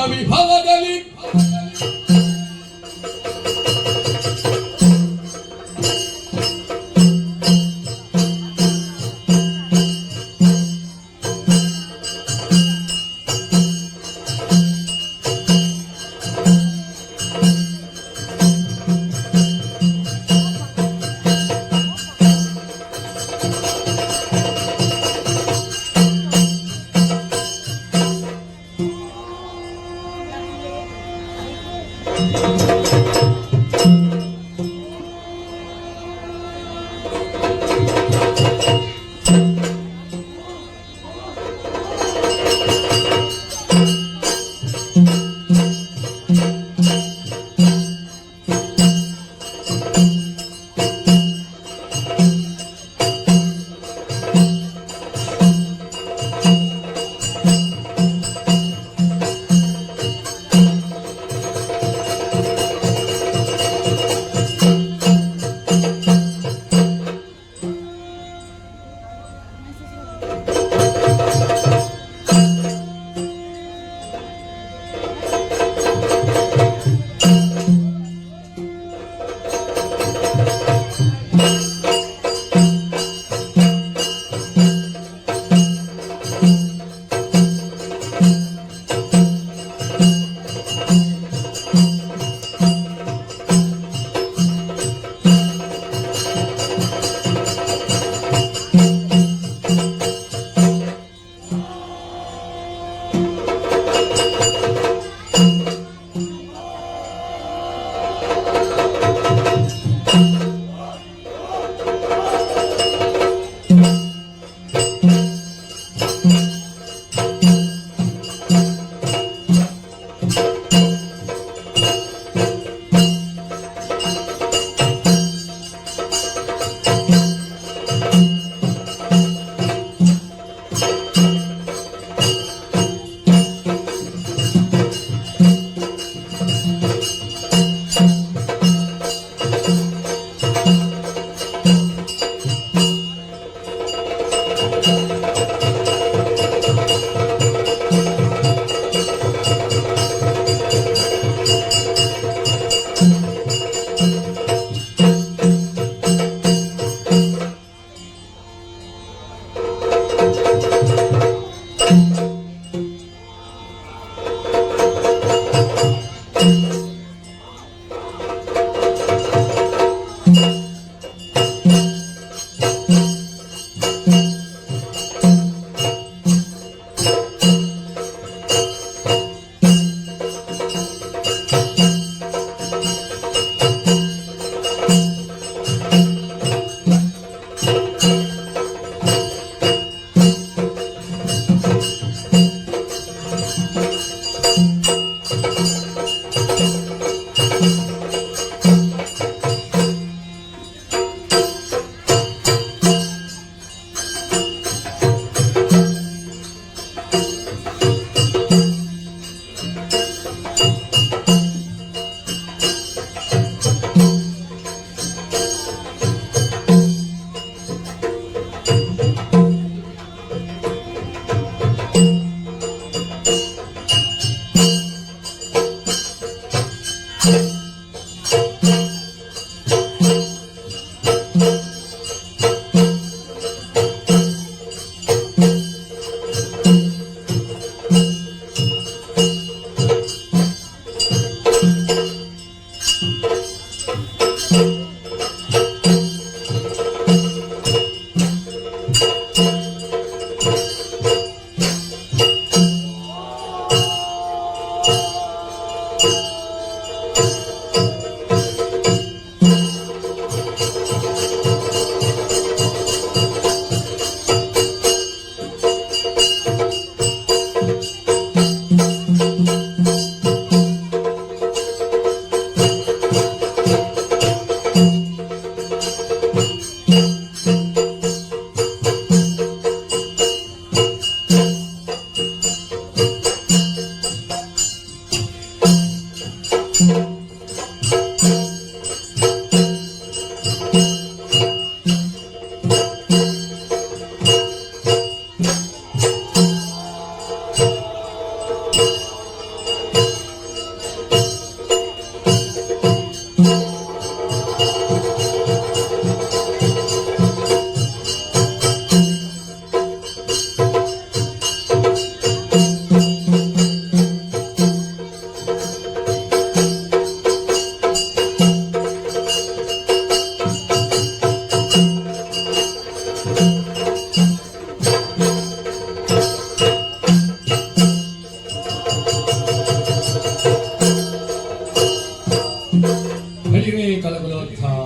ವಿಭವದಲ್ಲಿ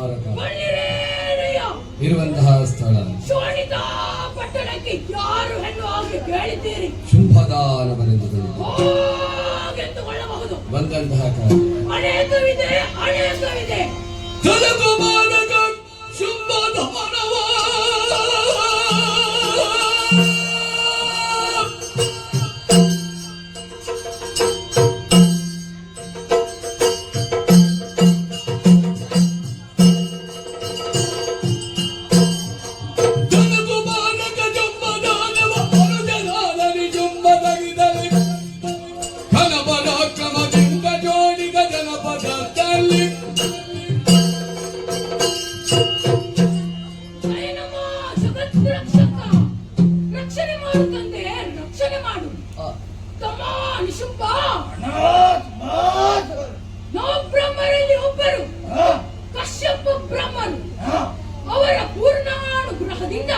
ಸ್ಮಾರಕ ಇರುವಂತಹ ಸ್ಥಳ ಶೋಣಿತಾ ಪಟ್ಟಣಕ್ಕೆ ಯಾರು ಹೆಣ್ಣು ಆಗಿ ಕೇಳಿದ್ದೀರಿ? ಶುಂಭದಾನವರೆಂದು ಗೆದ್ದುಕೊಳ್ಳಬಹುದು. ಬಂದಂತಹ ಕಾರ್ಯ ಅನೇಕವಿದೆ. ಶುಂಭದಾನವ ಬ್ರಹ್ಮರಲ್ಲಿ ಒಬ್ಬರು ಕಶ್ಯಪ ಬ್ರಹ್ಮರು. ಅವರ ಪೂರ್ಣಾನುಗ್ರಹದಿಂದ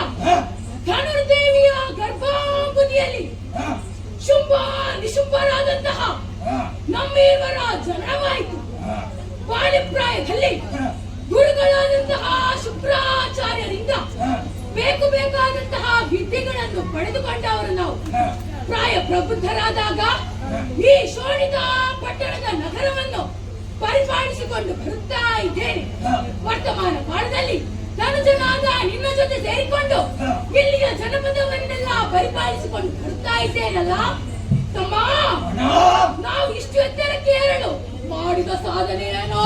ಧನುರ್ದೇವಿಯ ಗರ್ಭಾಂಬುದಿಯಲ್ಲಿ ಶುಂಭ ನಿಶುಂಭರಾದಂತಹ ನಮ್ಮಿವರ ಜನನವಾಯಿತು. ಬಾಲ್ಯಪ್ರಾಯದಲ್ಲಿ ಗುರುಗಳಾದಂತಹ ಶುಕ್ರಾಚಾರ್ಯರಿಂದ ಬೇಕಾದಂತಹ ವಿದ್ಯೆಗಳನ್ನು ಪಡೆದುಕೊಂಡವರು ನಾವು. ಪ್ರಾಯ ಪ್ರಬುದ್ಧರಾದಾಗ ಈ ಶೋಣಿತಾ ಪಟ್ಟಣದ ನಗರವನ್ನು ಪರಿಪಾಲಿಸಿಕೊಂಡು ಬರುತ್ತಾ ಇದ್ದೇನೆ. ವರ್ತಮಾನ ಕಾಲದಲ್ಲಿ ಧನುಜನಾದ ನಿನ್ನ ಜೊತೆ ಸೇರಿಕೊಂಡು ಇಲ್ಲಿಯ ಜನಪದವನ್ನೆಲ್ಲ ಪರಿಪಾಲಿಸಿಕೊಂಡು ಬರುತ್ತಾ ಇದ್ದೇನಲ್ಲ ತಮ್ಮ. ನಾವು ಇಷ್ಟು ಎತ್ತರಕ್ಕೆ ಏರಲು ಮಾಡಿದ ಸಾಧನೆ ಏನೋ?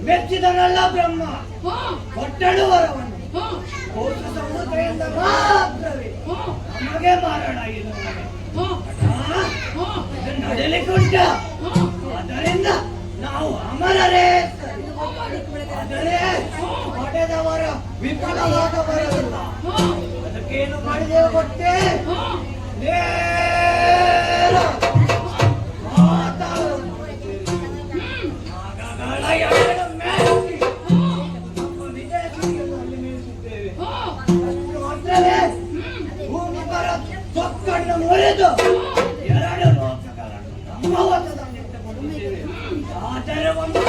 ಮೆಚ್ಚಿದನಲ್ಲ ಬ್ರಹ್ಮ ಕೊಟ್ಟಳು ವರವನ್ನು ಕೋಶ ಸಮುದ್ರದಿಂದ ಮಾತ್ರವೇ ನಮಗೆ ಮಾರಣ ಇದು ನಡೆಲಿಕ್ಕುಂಟ. ಅದರಿಂದ ನಾವು ಅಮರರೇ. ಆದರೆ ಪಡೆದವರ ವಿಫಲವಾದ ಬರಲಿಲ್ಲ. ಅದಕ್ಕೇನು ಮಾಡಿದೆವು ಗೊತ್ತೇ? ಮುರಿದು ಎರಡು ಲೋಕಗಳನ್ನು ನಮ್ಮ ವಶದಲ್ಲಿಟ್ಟುಕೊಂಡಿದ್ದೇವೆ. ಆದರೆ ಒಂದು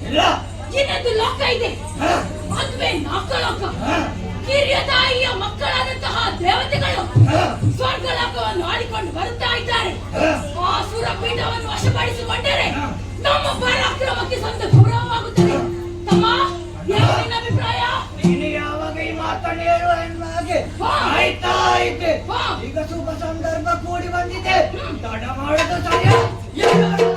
ಇಲ್ಲ. ಇನ್ನೊಂದು ಲೋಕ ಇದೆ, ಹಾ, ಅದುವೇ ನಾಕಲೋಕ. ಹಾ, ಕಿರಿಯ ತಾಯಿಯ ಮಕ್ಕಳಾದಂತಹ ದೇವತೆಗಳು ಹಾ, ಸ್ವರ್ಗ ಲೋಕವನ್ನು ಆಡಿಕೊಂಡು ಬರುತ್ತಾ ಇದ್ದಾರೆ. ಹಾ. ಆ ಸುರಪೀಠವನ್ನು ವಶಪಡಿಸಿಕೊಂಡರೆ ನಮ್ಮ ಪರಾಕ್ರಮಕ್ಕೆ ಸ್ವಂತ ಗೌರವವಾಗುತ್ತದೆ. ತಮ್ಮ, ಏನು ನಿನ್ನ ಅಭಿಪ್ರಾಯ? ನೀನು ಯಾವಾಗ ಈ ಮಾತನ್ನು ಹೇಳುವ ಎನ್ನುವಾಗೆ ಆಯ್ತಾ ಐತೆ. ಹಾ. ಈಗ ಶುಭ ಸಂದರ್ಭ ಕೂಡಿ ಬಂದಿದೆ, ತಡ ಮಾಡುದು ಸರಿಯ. ಎಲ್ಲರೂ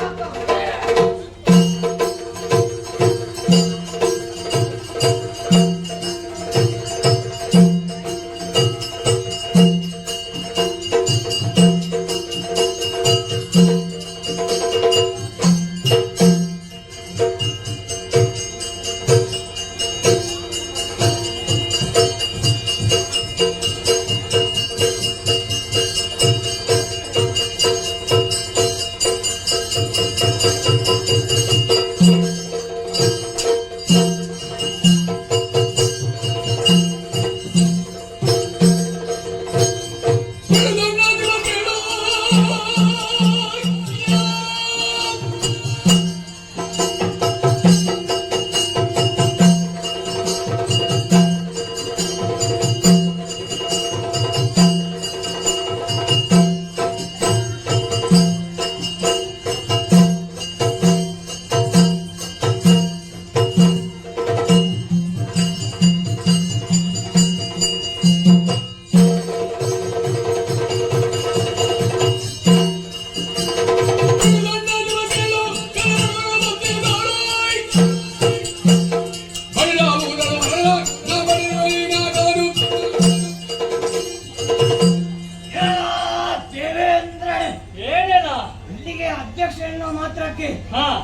ಮಾತ್ರಕ್ಕೆ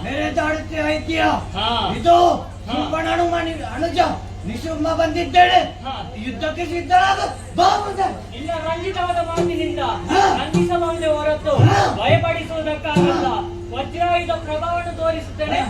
ಮೆರೆದಾಡುತ್ತೆ ಐತಿಯ. ಇದು ಸುಬ್ಬಣ್ಣನು ಅನುಜ ನಿಶುಂಭ ಬಂದಿದ್ದೇನೆ, ಯುದ್ಧಕ್ಕೆ ಸಿದ್ಧರಾಗ ಬಾಬುದ. ಇಲ್ಲ, ರಂಜಿತವಾದ ಮಾತಿನಿಂದ ರಂಜಿಸಬಹುದೇ ಹೊರತು ಭಯಪಡಿಸುವುದಕ್ಕಾಗಲ್ಲ. ವಜ್ರಾಯುಧ ಪ್ರಭಾವವನ್ನು ತೋರಿಸುತ್ತೇನೆ.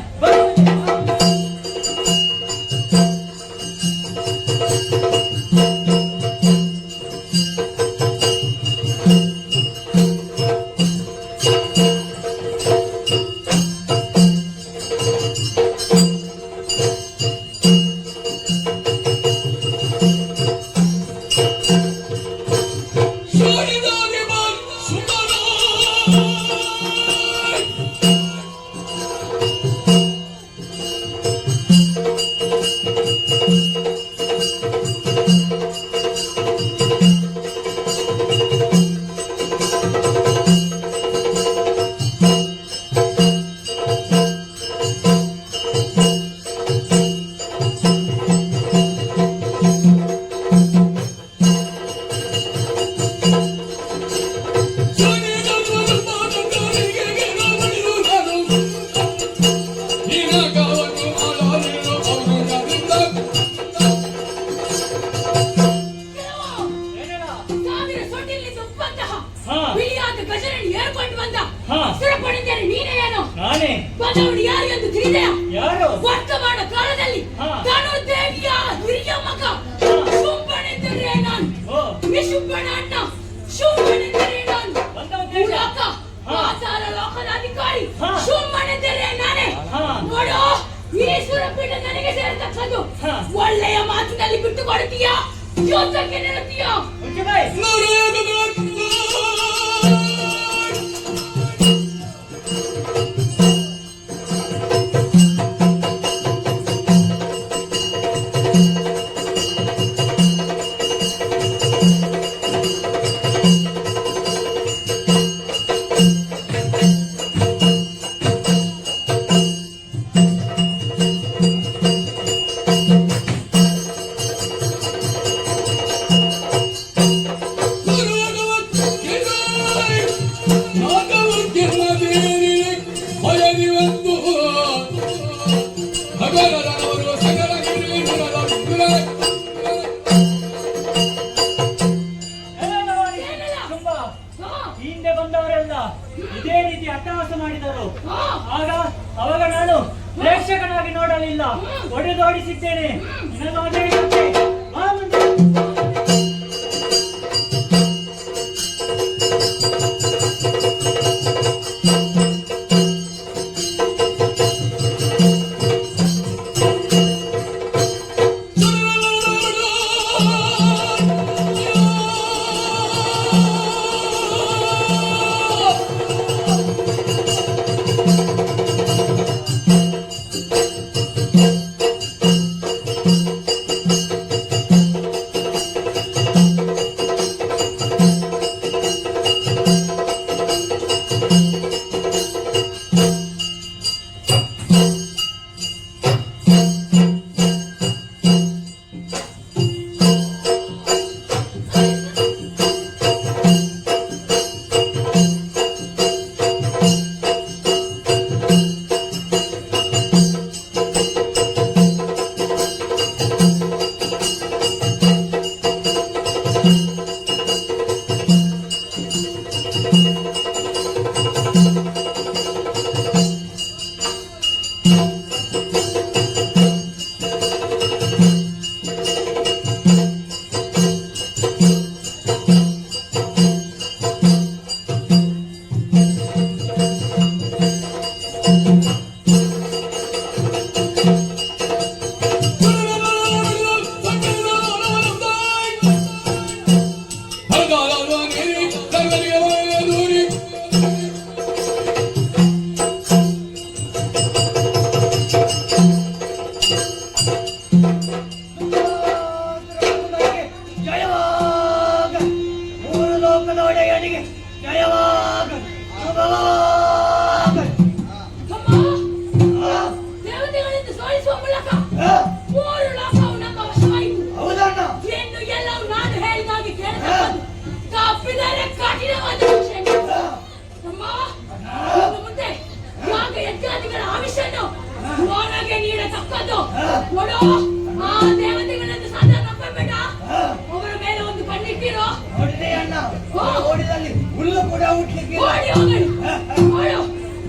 ವರ್ತಮಾನ ಕಾಲದಲ್ಲಿ ಧನುರ್ದೇವಿಯ ಹಿರಿಯ ಮಗ ಶುಂಭನೆಂದರೆ ನಾನು, ನಿಶುಂಭನ ಅಣ್ಣ ಶುಂಭನೆಂದರೆ ನಾನು, ಭೂಲೋಕ ಪಾತಾಳ ಲೋಕದ ಅಧಿಕಾರಿ ಶುಂಭನೆಂದರೆ ನಾನೇ. ನೋಡು, ಈ ಸುರಪೀಠ ನನಗೆ ಸೇರತಕ್ಕದ್ದು. ಒಳ್ಳೆಯ ಮಾತಿನಲ್ಲಿ ಬಿಟ್ಟು ಕೊಡುತ್ತೀಯಾ, ಯುದ್ಧಕ್ಕೆ ನಿಲ್ಲುತ್ತೀಯಾ? ಹಿಂದೆ ಬಂದವರೆಲ್ಲ ಇದೇ ರೀತಿ ಅಟ್ಟಹಾಸ ಮಾಡಿದರು. ಅವಾಗ ನಾನು ಪ್ರೇಕ್ಷಕನಾಗಿ ನೋಡಲಿಲ್ಲ, ಹೊಡೆದೋಡಿಸಿದ್ದೇನೆ. ನಿನಗಾಗೇ ಇರುತ್ತೆ. ಜಯವಾಗಲಿ ಶುಭವಾಗಲಿ. ತಮ್ಮ ದೇವತೆಗಳಿಂದ ಸೋಲಿಸುವ ಮೂಲಕ ಆ, 3 ಲೋಕವು ನಮ್ಮ ವಶವಾಯಿತು. ಹೌದಣ್ಣ. ಇನ್ನು ಎಲ್ಲವೂ ನಾನು ಹೇಳಿದಾಗೆ ಕೇಳತಕ್ಕದ್ದು. ತಪ್ಪಿದರೆ ಕಠಿಣವಾದ ಶಿಕ್ಷೆ. ತಮ್ಮ ಇನ್ನು ಮುಂದೆ ಯಾಗ ಯಜ್ಞಾದಿಗಳ ಆಮಿಷನ್ನು ನನಗೆ ನೀಡತಕ್ಕದ್ದು. ನೋಡು, ಆ ದೇವತೆಗಳನ್ನು ಸಾಧಾರಣ ನಂಬಬೇಡ. ಅವರ ಮೇಲೆ ಒಂದು ಕಣ್ಣಿಟ್ಟಿರೋ. ನೋಡಿದೆ ಅಣ್ಣ, ನೋಡಿದಲ್ಲಿ ಹುಲ್ಲು ಕೂಡ ಹುಟ್ಲಿಕ್ಕೆ ಓಡಿ ಹೋಗಲಿ. ನೋಡು,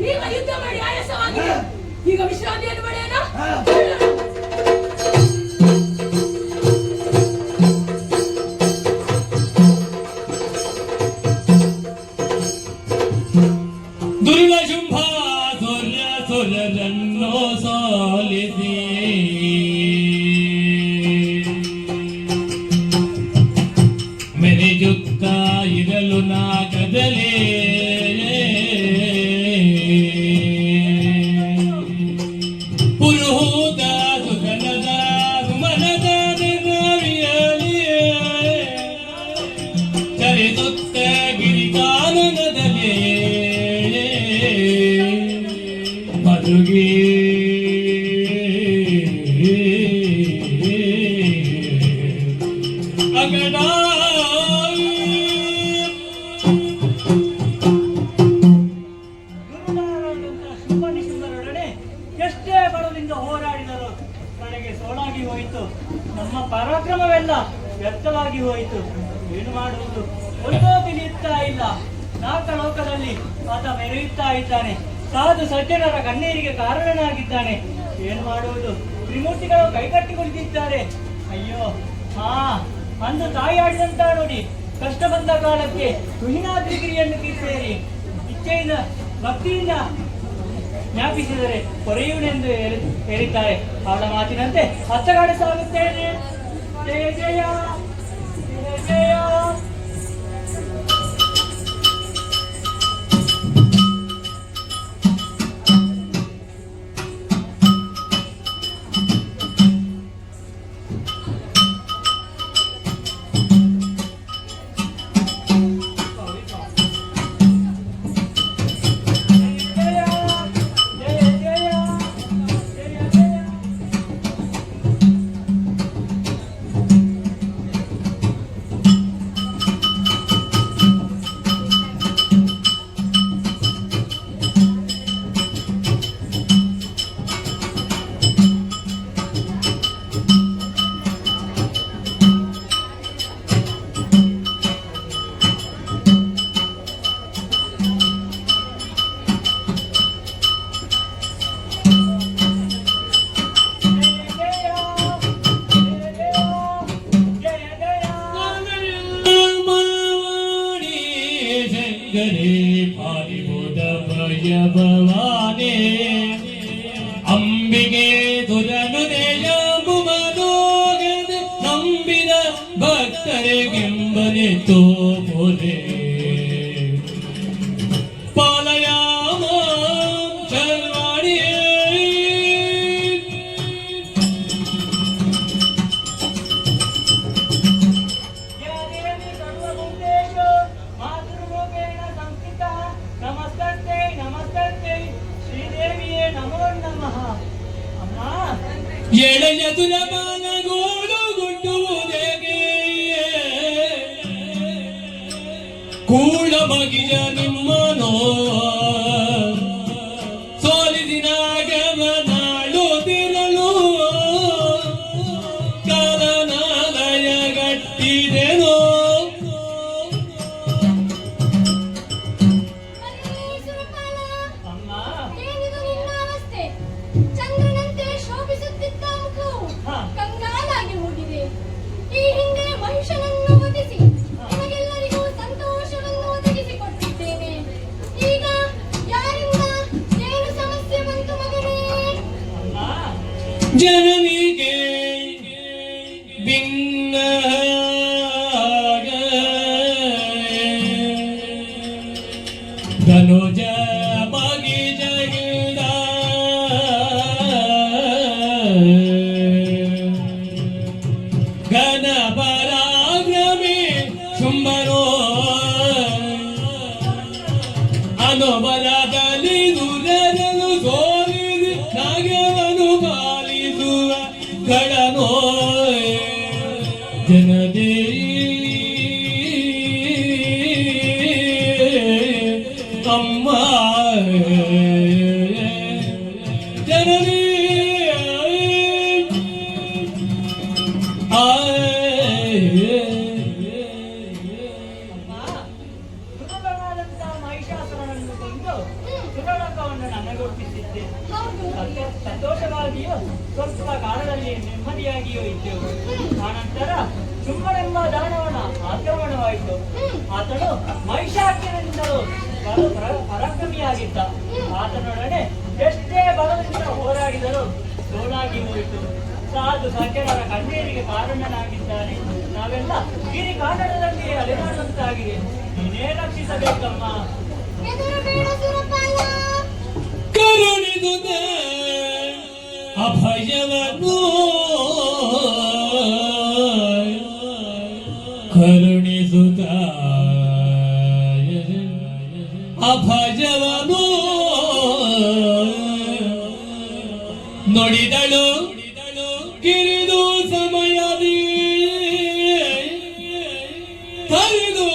ಈಗ ಯುದ್ಧ ಮಾಡಿ ಆಯಾಸವಾಗಿದೆ. ಈಗ ವಿಶ್ರಾಂತಿಯನ್ನು ಪಡೆಯೋಣ. ದುರ್ಗ ಶುಂಭ ಸುರರನ್ನು ಸೋಲಿಸಿ ಮೆರೆಯುತ್ತ ಇರಲು ನಾಗದಲೇ ಪುರುಹೂತ ಸುಗನದ ಸುಮನದ ನಿರ್ವಿಯಲಿಯೇ ಚರಿಸುತ್ತ ಗಿರಿಕಾನನದಲ್ಲಿ ಮಧುಗಿ ಅಗಡ ಗುರುನಾರಾಯಣಂತಹ ಶುಂಭನಿಶುಂಭರೊಡನೆ ಎಷ್ಟೇ ಬಡವಿಂದ ಹೋರಾಡಿದರು ನನಗೆ ಸೋಲಾಗಿ ಹೋಯಿತು. ನಮ್ಮ ಪರಾಕ್ರಮವೆಲ್ಲ ವ್ಯರ್ಥವಾಗಿ ಹೋಯಿತು. ಏನು ಮಾಡುವುದು ಒಂದೋ ತಿಳಿಯುತ್ತಾ ಇಲ್ಲ. 4 ಲೋಕದಲ್ಲಿ ಆತ ಮೆರೆಯುತ್ತಾ ಇದ್ದಾನೆ. ಸಾಧು ಸಜ್ಜನರ ಕಣ್ಣೀರಿಗೆ ಕಾರಣನಾಗಿದ್ದಾನೆ. ಏನು ಮಾಡುವುದು? ತ್ರಿಮೂರ್ತಿಗಳು ಕೈಕಟ್ಟಿ ಕುಳಿತಿದ್ದಾರೆ. ಅಯ್ಯೋ, ಅಂದು ತಾಯಿ ಆಡಿದಂತ ನೋಡಿ, ಕಷ್ಟ ಬಂದ ಕಾಲಕ್ಕೆ ತುಹಿನಾದ್ರಿಗಿರಿಯನ್ನು ಸೇರಿ ಇಚ್ಛೆಯಿಂದ ಭಕ್ತಿಯಿಂದ ಜ್ಞಾಪಿಸಿದರೆ ಕೊರೆಯುವುನೆಂದು ಹೇಳಿದ್ದಾರೆ. ಅವಳ ಮಾತಿನಂತೆ ಹತ್ತಗಾಡ ಸಾಗುತ್ತೇನೆ. ಜಯ ಜಯ ಜಯ ಜಯ. ಗರೆ ಪಾರಿಬೋಧ ಭಯ ಭವಾನೇ ಅಂಬಿಗೆ ದುರನುದೆಯಂಬುಮನೋಗದೆ ನಂಬಿದ ಭಕ್ತರಿಗೆಂಬನೆ ತೋಪೊರೆ ಪಾಲಯಾಮ ಚರ್ವಾಣಿಯೇ ಎಳೆಯ ದುರಬಾನ ಗೋಳು ಗುಟ್ಟುವುದೇಗೆ ಕೂಳ ಬಗಿಯ ನಿಮ್ಮನೋ ಸೋಲಿಸಿನಾಗವ ನಾಳು ತಿರಳು ಕಾಲನಾಲಯ ಗಟ್ಟಿದೆನೋ ಜನನಿಗೆ ಭಿನ್ನ ಧನುಜ ಮಗಿ ಜಗಿದ ಘನ ಪರಾಕ್ರಮಿ ಶುಂಭನೋ ಅಮ್ಮ ಜನನಿ ಸುರಳನಾದಂತ ಮಹಿಷಾಸುರನನ್ನು ಕೊಂದು ಸುರಳಕವನ್ನು ನನಗೊಪ್ಪಿಸಿದ್ದೆ. ಸಂತೋಷವಾಗಿಯೂ ಸ್ವಲ್ಪ ಕಾಲದಲ್ಲಿ ನೆಮ್ಮದಿಯಾಗಿಯೂ ಇದ್ದೆವು. ಆನಂತರ ಸುಮ್ಮನೆಂಬ ದಾನವನ ಆಕ್ರಮಣವಾಯಿತು. ಆತನು ಮಹಿಷಾಸುರನಿಂದಲೂ ಪರಾಕ್ರಮಿಯಾಗಿದ್ದ. ಆತನೊಡನೆ ಎಷ್ಟೇ ಬಲದಿಂದ ಹೋರಾಡಿದರೂ ಸೋಲಾಗಿ ಹೋಯಿತು. ಸಾಧು ಸಜ್ಜನರ ಕಣ್ಣೀರಿಗೆ ಕಾರಣನಾಗಿದ್ದಾನೆ. ನಾವೆಲ್ಲ ಈ ಕಾರಣದಲ್ಲಿ ಅಲೆದಾಡುವಂತಾಗಿದೆ. ನೀನೇ ರಕ್ಷಿಸಬೇಕಮ್ಮ. ಕರುಣಿದುದ ಅಭಯವನ್ನು ಕರುಣಿಸುತ್ತ ಅಭಯವನ್ನು ನುಡಿದಳು ಕಿರಿದು ಸಮಯದಿ ಕರೆದು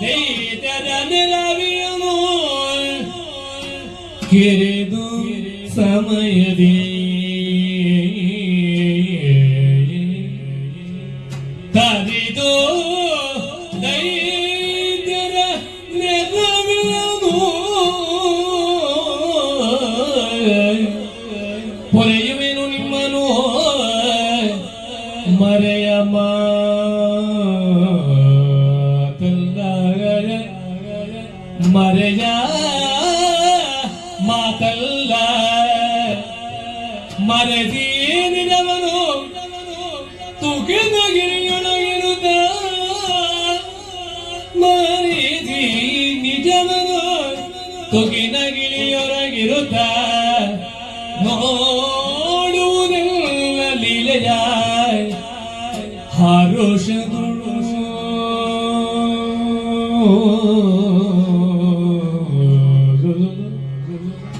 ದೈತ್ಯರ ನೆಲವಿಯನು ಕಿರಿದು ಸಮಯದಿ ಕರೆದು ದೈತ್ಯರ ನೆಲವಿಯನು ಪೊರೆಯುವೆನು ನಿಮ್ಮನು ಮರೆಯ ಮಾತಲ್ಲ ಮರೆಯ ಮಾತಲ್ಲ ಮರೆದಿ ನಿಜವನು ತುಗಿದ ಗಿರಿಯೊಳಗಿರುತ್ತ ಮರೆದಿ ನಿಜವನು ತುಗಿನ ಗಿಳಿಯೊಳಗಿರುತ್ತ ನೋಡುವುದೆಲ್ಲ ಲೀಲೆಯ ಹರುಷದುಳು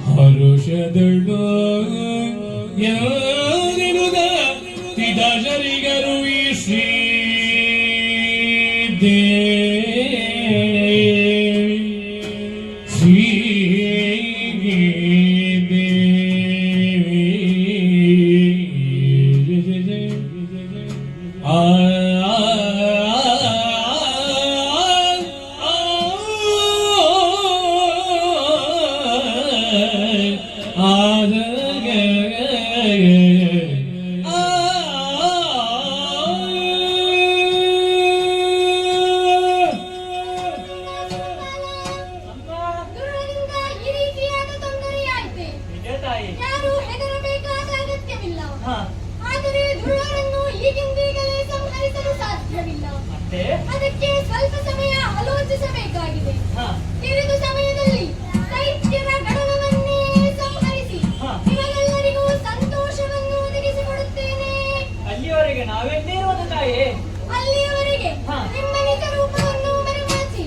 ಹರುಷದುಳು ಯಾರಿರುದ ತಿದಶರಿಗರು ಈ ಶ್ರೀ ಅದಕ್ಕೆ ಸ್ವಲ್ಪ ಸಮಯ ಆಲೋಚಿಸಬೇಕಾಗಿದೆ. ತಿಳಿದ ಸಮಯದಲ್ಲಿ ದೈತ್ಯರ ಗಣನವನ್ನೇ ಸಂಹರಿಸಿ ನಿಮಗೆಲ್ಲರಿಗೂ ಸಂತೋಷವನ್ನು ಒದಗಿಸಿಕೊಡುತ್ತೇನೆ. ಅಲ್ಲಿಯವರೆಗೆ ನಾವೆಲ್ಲಿರುವುದು ತಾಯೇ? ಅಲ್ಲಿಯವರೆಗೆ ನಿಮ್ಮ ನಿಜ ರೂಪವನ್ನು ಮರೆಮಾಚಿ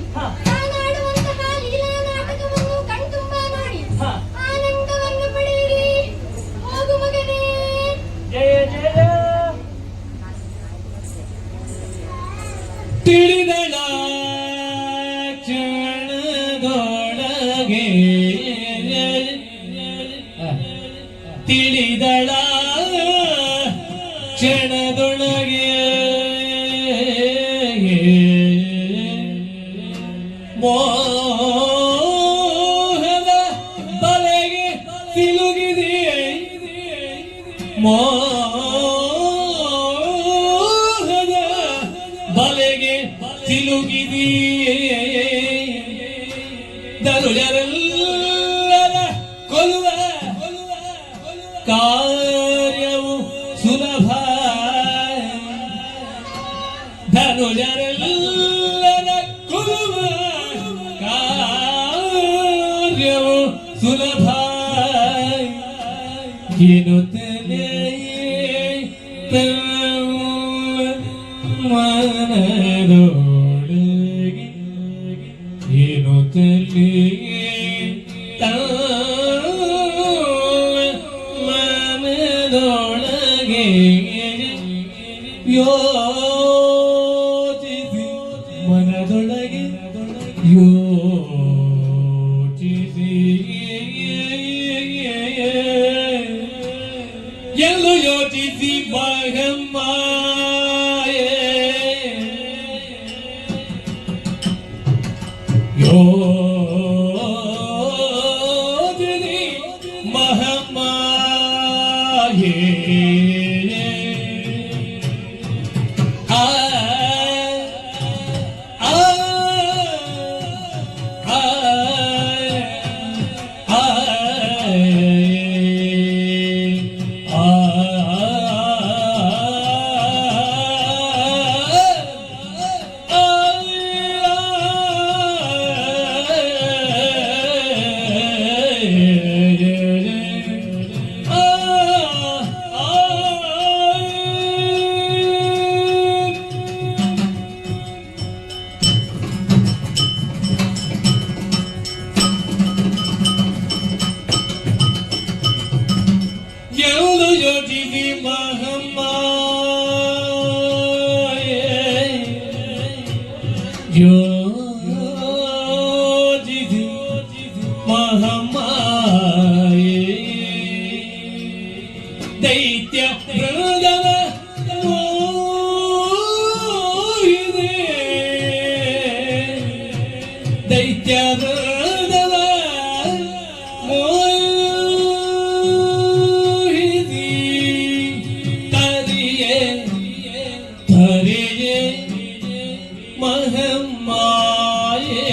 ನಾನಾಡುವಂತಹ ಲೀಲಾ ನಾಟಕವನ್ನು ಕಣ್ತುಂಬಾ ನೋಡಿ ಆನಂದವನ್ನು ಪಡೆಯಿರಿ. ಹೋಗು ಮಗನೇ. ಜಯ ಜಯ. ತಿಳಿದಳ ಕ್ಷಣದೊಳಗೆ ತಿಳಿದಳ ಕ್ಷಣದೊಳಗೆ ಮೋಹದ ಬಲೆಗೆ ಸಿಲುಗಿದೆ ಮೋಹದ ಬಲೆಗೆ ಸಿಲುಗಿದೆಯೇ ಧನುಜರೆಲ್ಲರ ಕೊಲ್ಲುವ ಕಾರ್ಯವು ಸುಲಭ ಧನುಜರೆಲ್ಲರ ಕೊಲ್ಲುವ ಕಾರ್ಯವು ಸುಲಭ ಎನ್ನುತ್ತಲೇ ಮನದೊಳಗೆ ಎನ್ನುತ್ತಲೇ ಮನದೊಳಗೆ ಯೋಚಿಸುತ್ತ ಯೋಜನೆ ಮಹಾಮಾಯೆ ಆ ಆ ಆ ಆ ಎಂದು ಯೋಚಿಸಿ ಮಹಾಮಾಯೆ ಯೋಚಿಸಿ ಮಹಾಮಾಯೆ ದೈತ್ಯ ಪ್ರಣದವ ಮೋಹಿದೆ ದೈತ್ಯ ಪ್ರಣದವ ಮೋಹಿದಿ ತರಿಯೇ ತರಿಯೇ ಮಹಾಮಾಯೆ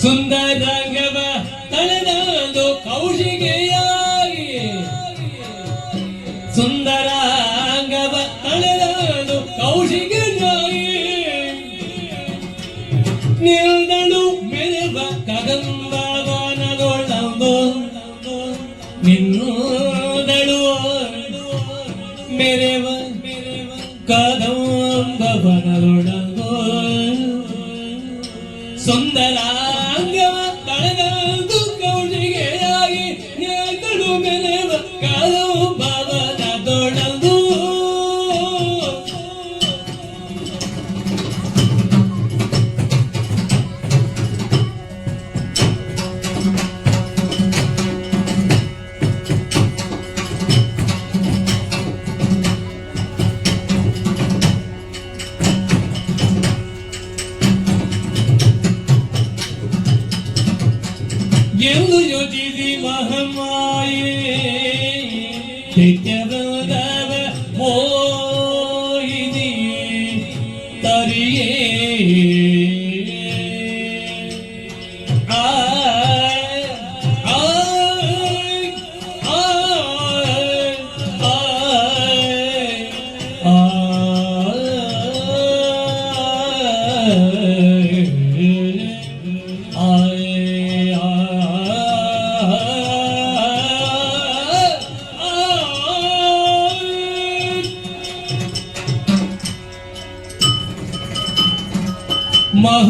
ಸುಂದರಂಗವ ತಳೆದು ಕೌಶಿಗೆಯಾಗಿ ಸುಂದರಾಂಗವ ತಳೆದು ಕೌಶಿಗೆಯಾಗಿ ನಿಲ್ದಳು ಮೆರವ ಕದಂಬವನದೊಳಂದು ನಿನ್ನದಳು ಮೆರವ ಕದಂಬವನದೊಳಂದು ಸುಂದರಾಂಗವ ತಳೆದು ಕೌಶಿಗೆಯಾಗಿ ನಿಲ್ದಳು ಮೆರವ ಕದಂಬವನದೊಳಂದು ಎಂದು ಯೋಚಿಸಿ ಮಹಾಮಾಯೆ ದೈತ್ಯವಾದವ ಮೋಹಿನಿ ತರಿಯೇ ಆ ಆ ಆ ಆ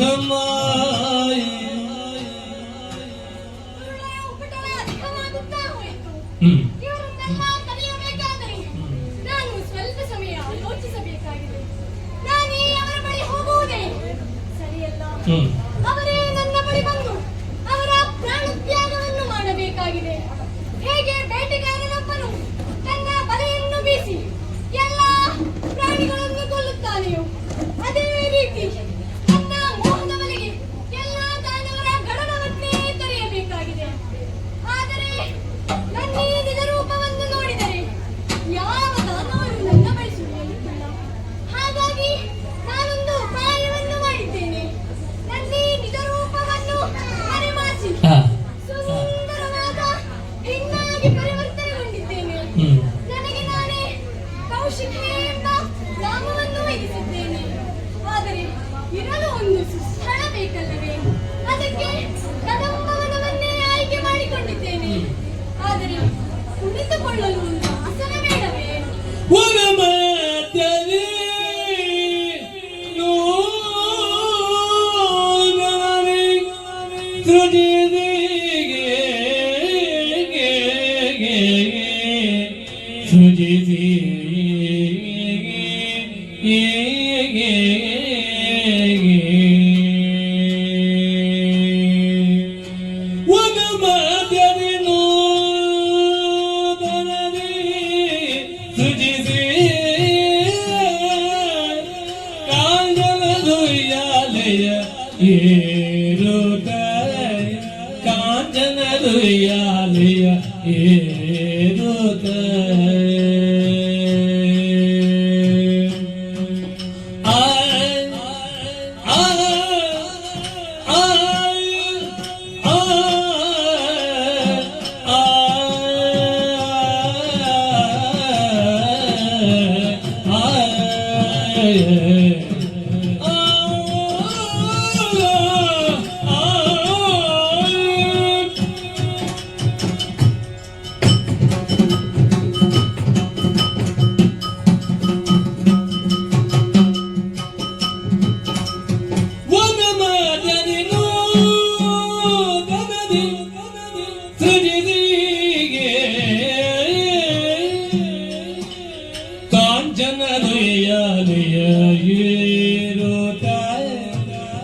ಮಹಾಮಾಯೆ ಉಪಟಳ ಅಧಿಕವಾಗುತ್ತಾ ಹೋಯಿತು. ಹ್ಮ್ ಇವರನ್ನೆಲ್ಲ ಕಲಿಯಬೇಕಾದರೆ ನಾನು ಸ್ವಲ್ಪ ಸಮಯ ಯೋಚಿಸಬೇಕಾಗಿದೆ. ನಾನೇ ಅವರ ಬಳಿ ಹೋಗುವುದೇ ಸರಿಯಲ್ಲ. ಹ್ಮ್ ಅವರೇ ನನ್ನ ಬಳಿ ಬಂದು ಅವರ ಪ್ರಾಣತ್ಯಾಗವನ್ನು ಮಾಡಬೇಕಾಗಿದೆ. ಹೇಗೆ ಬೇಟೆಗಾರನೊಬ್ಬನು ತನ್ನ ಬಲೆಯನ್ನು ಬೀಸಿ ಎಲ್ಲ ಪ್ರಾಣಿಗಳನ್ನು ಕೊಲ್ಲುತ್ತಾನೆಯೋ ಅದೇ ರೀತಿ ನನ್ನ ಮೋಹದ ಬಲೆಗೆ ಎಲ್ಲ ದಾನವರ ಗಡನವನ್ನೇ ತೆರೆಯಬೇಕಾಗಿದೆ. ಆದರೆ ನನ್ನ ಈ ನಿಜ ರೂಪವನ್ನು ನೋಡಿದರೆ ಯಾವ ದಾನವರು ನನ್ನ ಬಳಿ ಸುಳಿಯುತ್ತಿಲ್ಲ. ಹಾಗಾಗಿ ನಾನೊಂದು ಉಪಾಯವನ್ನು ಮಾಡಿದ್ದೇನೆ. ನನ್ನ ಈ ನಿಜ ರೂಪವನ್ನು ಮರೆಮಾಚಿ ಹಾ ಸುಂದರವಾದ ಹೆಣ್ಣಾಗಿ ಪರಿವರ್ತನೆಗೊಂಡಿದ್ದೇನೆ. ಹ್ಮ್ ನನಗೆ ನಾನೇ ಕೌಶಿಕಿ ಎಂಬ ನಾಮವನ್ನು ವಹಿಸಿದ್ದೇನೆ. ಆದರೆ ಇರಲು ಒಂದು ಸ್ಥಳ ಬೇಕಲ್ಲವೇ? ಅದಕ್ಕೆ ಕದಂಬವನವನ್ನೇ ಆಯ್ಕೆ ಮಾಡಿಕೊಂಡಿದ್ದೇನೆ. ಆದರೆ ಕುಳಿತುಕೊಳ್ಳಲು ಒಂದು ಆಸನ ಬೇಡವೇ? ವನಮಧ್ಯದಲ್ಲಿ ಸೃಜಿಸಿ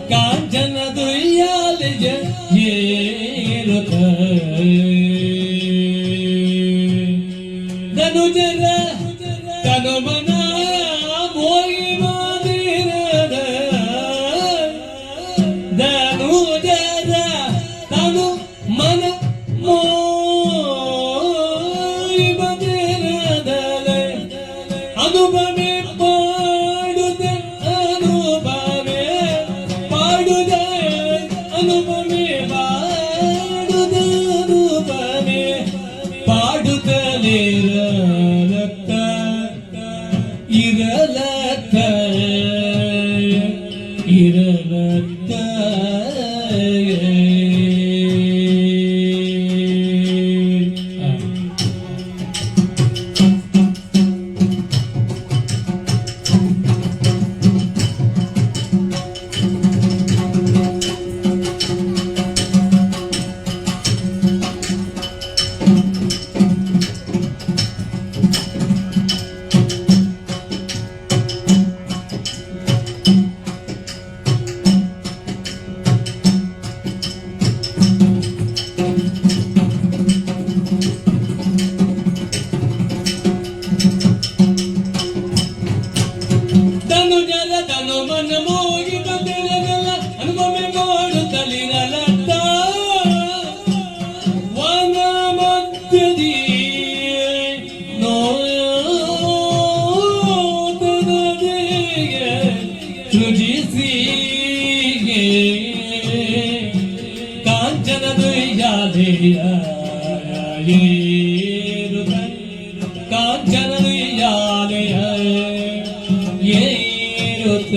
ಕಾಂಚನದುಯ್ಯಾಲೆಯ ಏರುತ್ತ ಧನುಜರ ತನುಮನ ಮೋಗಿ ಮಾದಿರದ ಧನುಜರ ತನು ಮನ ಮೋಗಿ ಮಾದಿರದ ಅನುಭವೇ ಪಾಡುದೆ ಅನುಭವೇ ಪಾಡುದೆ ಅನುಭವೇ ಪಾಡುದೆ ಅನುಭವೇ ಪಾಡುತ್ತಲಿರಲತ್ತ ಇರಲತ್ತ ಇರಲತ್ತ ಕಾಂಚನದುಯ್ಯಾಲೆಯ ಏರುತ್ತ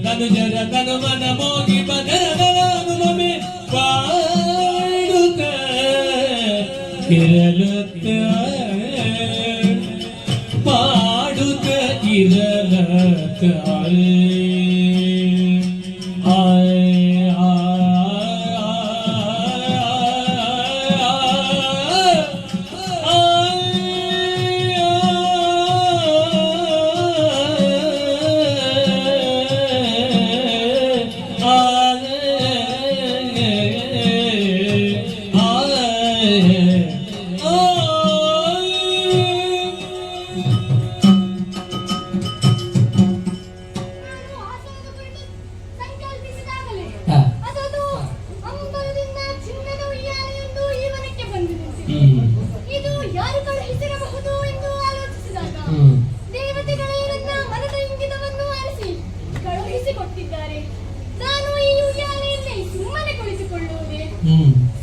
ಧನುಜರ ತನುಮನ ಮೋಗಿ ಬದಲಮೆ ಪಾಡುತ್ತ ಇರಲುತ್ತ ಪಾಡುತ್ತ ಇರಲತ್ತ ಇದು ಯಾರು ಕಳುಹಿಸಿರಬಹುದು ಎಂದು ಆಲೋಚಿಸಿದಾಗ ದೇವತೆಗಳೇ ನನ್ನ ಮನದ ಇಂಗಿತವನ್ನು ಆರಿಸಿ ಕಳುಹಿಸಿಕೊಟ್ಟಿದ್ದಾರೆ. ನಾನು ಈ ಉಯ್ಯಾಲೆಯಲ್ಲಿ ಸುಮ್ಮನೆ ಕುಳಿತುಕೊಳ್ಳುವುದೇ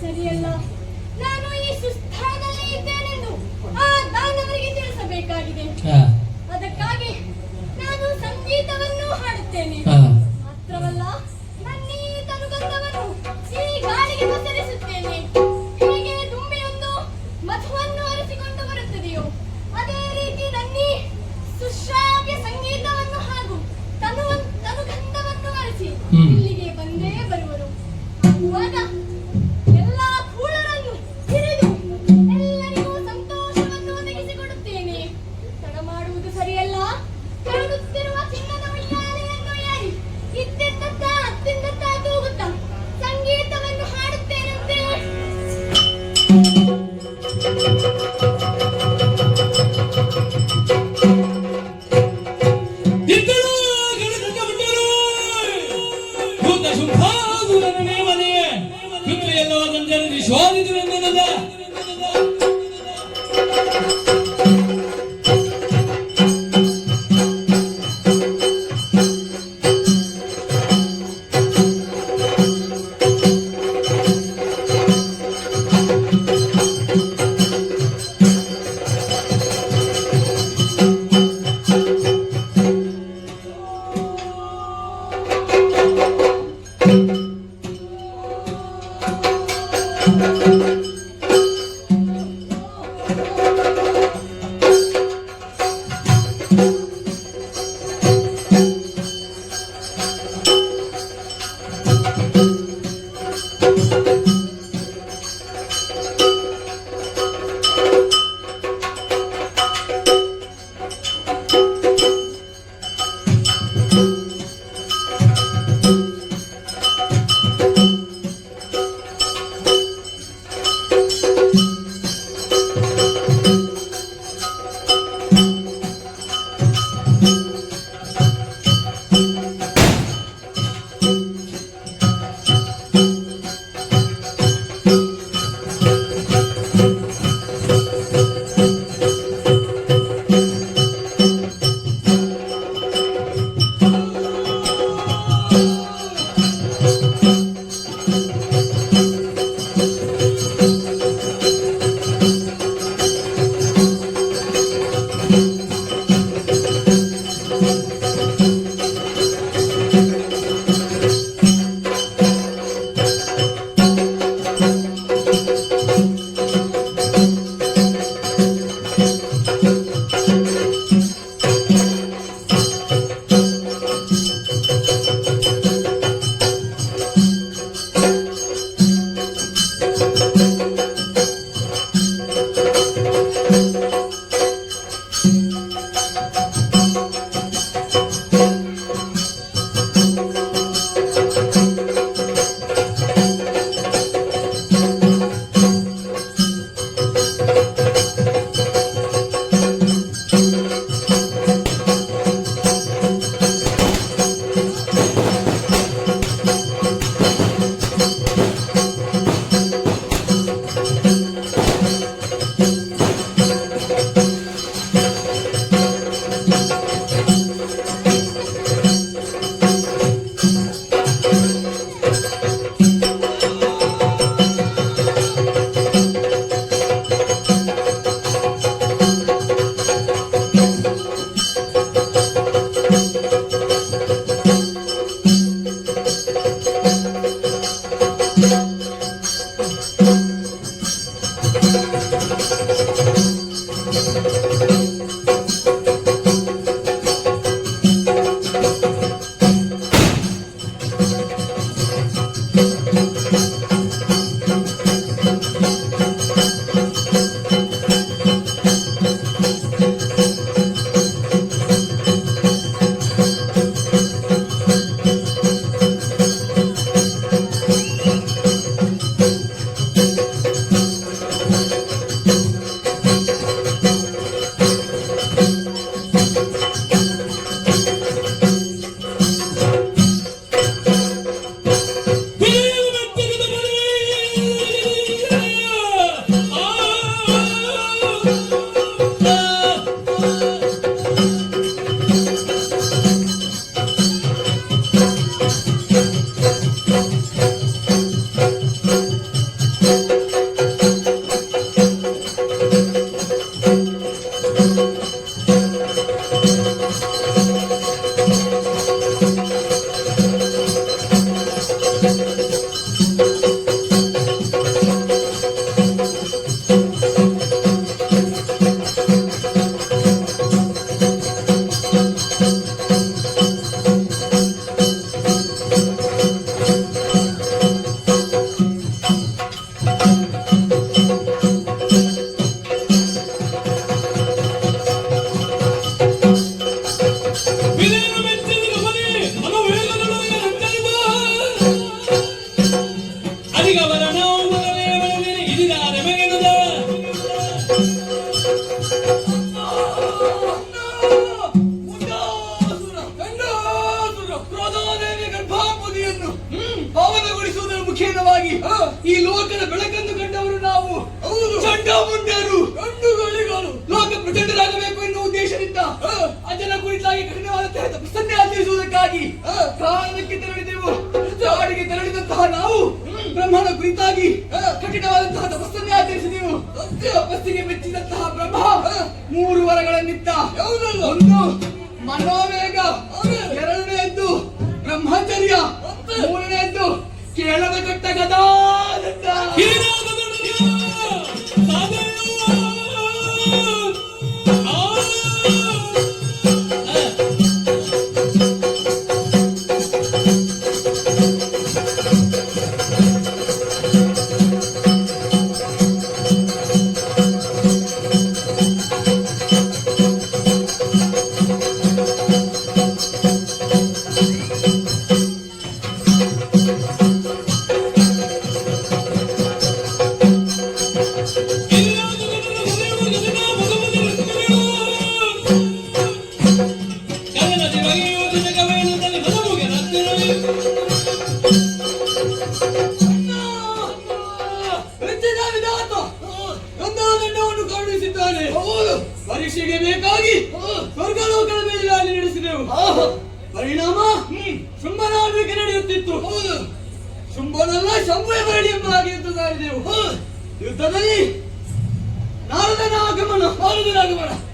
ಸರಿಯಲ್ಲ. ನಾನು ಈ ಸುಸ್ಥಾನದಲ್ಲಿ ಇದ್ದೇನೆಂದು ಆ ದಾನವರಿಗೆ ತಿಳಿಸಬೇಕಾಗಿದೆ. ಅದಕ್ಕಾಗಿ ನಾನು ಸಂಗೀತವನ್ನು ಹಾಡುತ್ತೇನೆ. ಮಾತ್ರವಲ್ಲ, ನನ್ನ ಈ ತನುಗಂಧವನ್ನು ಈ ಗಾಳಿಗೆ ಪಸರಿಸುತ್ತೇನೆ. ಹೇಗೆ ದುಂಬಿಯೊಂದು ಮಧುವನ್ನು ಅರಿಸಿಕೊಂಡು ಬರುತ್ತದೆಯೋ ಅದೇ ರೀತಿ ನನ್ನಿ ಸುಶ್ರಾವ್ಯ ಸಂಗೀತವನ್ನು ಹಾಗೂ ತನುಗಂಧವನ್ನು ಅರಿಸಿ ಇಲ್ಲಿಗೆ ಬಂದೇ ಬರುವರು. ಆಗುವಾಗ ಎಲ್ಲಾ ಕೂಳರ ಈ ಲೋಕದ ಬೆಳಕನ್ನು ಕಂಡವರು ನಾವು ಚಂಡಮುಂಡರು ಗಂಡುಗಳಿಗಲ್ಲ ತಪಸ್ಸನ್ನೇ ಆಚರಿಸುವುದಕ್ಕಾಗಿ ಕಾರಣಕ್ಕೆ ತೆರಳಿದೆವು. ಕಾಡಿಗೆ ತೆರಳಿದಂತಹ ನಾವು ಬ್ರಹ್ಮನ ಕುರಿತಾಗಿ ಕಠಿಣವಾದಂತಹ ತಪಸ್ಸನ್ನೇ ಆಚರಿಸಿದೆವು. ತಪಸ್ಸಿಗೆ ಮೆಚ್ಚಿದಂತಹ ಬ್ರಹ್ಮ 3 ವರಗಳನ್ನಿತ್ತ. ಒಂದು ಮನೋವೇಗ, ಎರಡನೆಯದ್ದು ಬ್ರಹ್ಮಚರ್ಯ, ಮೂರನೆಯದ್ದು ಕೇಳದ ಕಟ್ಟ ಗದಾದಂತ. ಪರೀಕ್ಷೆಗೆ ಬೇಕಾಗಿ ಸ್ವರ್ಗಲೋಕದ ಮೇಲೆ ದಾಳಿ ನಡೆಸಿದೆವು. ಪರಿಣಾಮ ಶುಂಭನ ಆಳ್ವಿಕೆ ನಡೆಯುತ್ತಿತ್ತು. ಶುಂಭನಲ್ಲ ಶಂಭುಯ ಬರಡಿ ಎಂಬ ಹಾಗೆ ಯುದ್ಧ ಸಾರಿದೆವು. ಯುದ್ಧದಲ್ಲಿ ನಾರದನ ಆಗಮನ,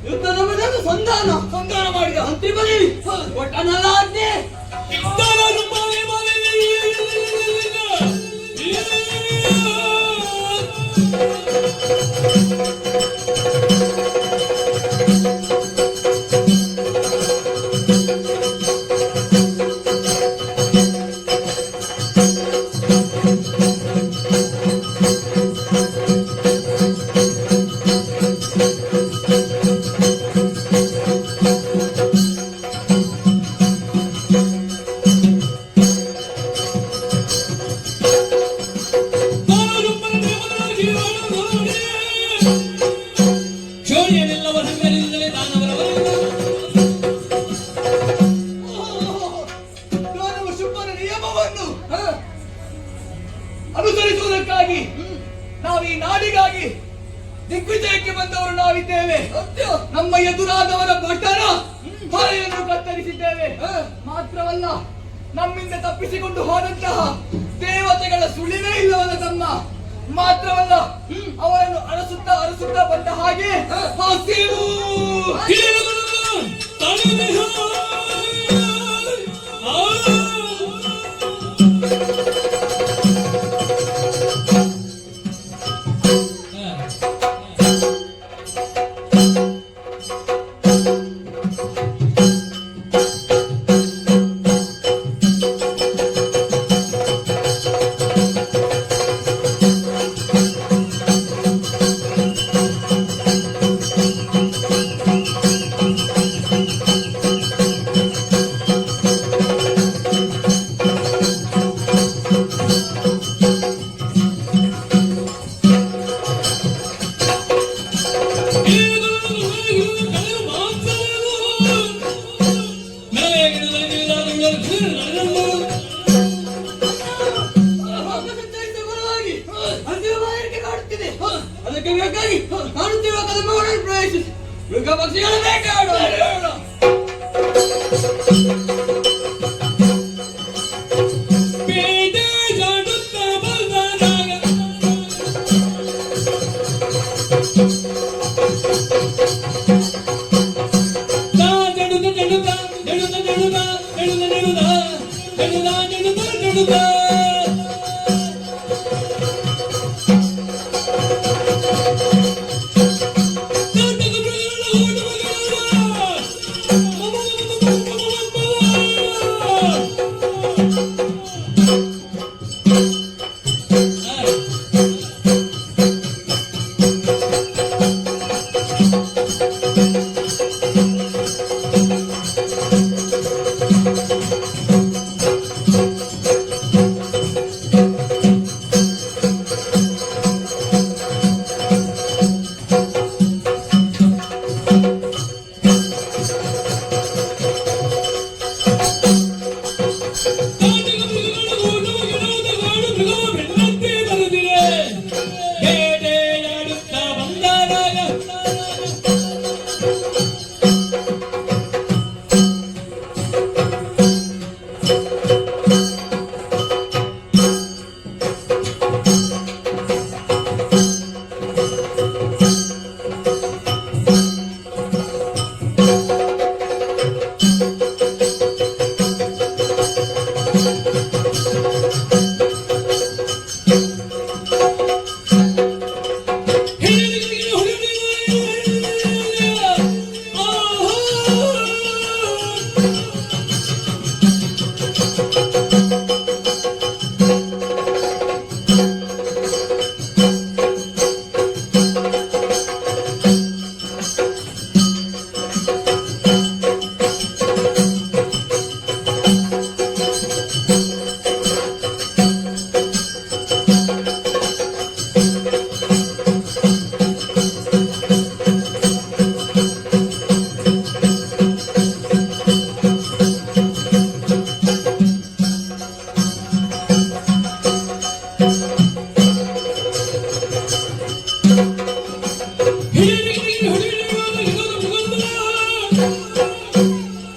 ಯುದ್ಧದ ಮೊದಲು ಸಂಧಾನ ಮಾಡಿದ ಅಂತಿಮದಲ್ಲಿ ಒಟ್ಟನಲ್ಲ ಆಜ್ಞೆ. ಅನುಸರಿಸುವುದಕ್ಕಾಗಿ ನಾವು ಈ ನಾಡಿಗಾಗಿ ದಿಗ್ವಿಜಯಕ್ಕೆ ಬಂದವರು ನಾವಿದ್ದೇವೆ. ನಮ್ಮ ಎದುರಾದವರ ಭಟರ ಹೊರೆಯನ್ನು ಕತ್ತರಿಸಿದ್ದೇವೆ. ಮಾತ್ರವಲ್ಲ, ನಮ್ಮಿಂದ ತಪ್ಪಿಸಿಕೊಂಡು ಹೋದಂತಹ ದೇವತೆಗಳ ಸುಳಿವೇ ಇಲ್ಲವಲ್ಲ ತಮ್ಮ. ಮಾತ್ರವಲ್ಲ, ಅವರನ್ನು ಅರಸುತ್ತಾ ಬಂದ ಹಾಗೆ ಹಸಿವು ಅದಕ್ಕೆ ಬೇಕಾಗಿ ಕಾಣುತ್ತಿರುವ ಕದಮಗಳನ್ನು ಪ್ರವೇಶಿಸಿ ಮೃಗ ಪಕ್ಷಿಗಳ ಬೇಟೆಯಾಡುವ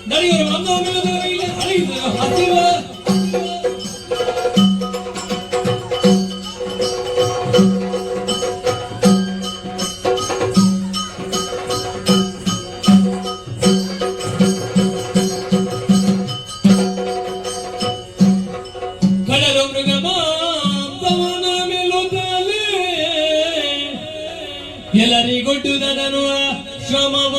ನಡೆಯುವ ಅಂಗಮಿಲ್ಲದ ಇಲ್ಲಿ ಅಳಿಯುವ ಹಸಿವ ಕಡಲು ಮೃಗ ಮಾಂಸವನ ಮೇಲುತ್ತಲೇ ಎಲ್ಲರಿಗೊಡ್ಡುದನು ಶ್ರಮವ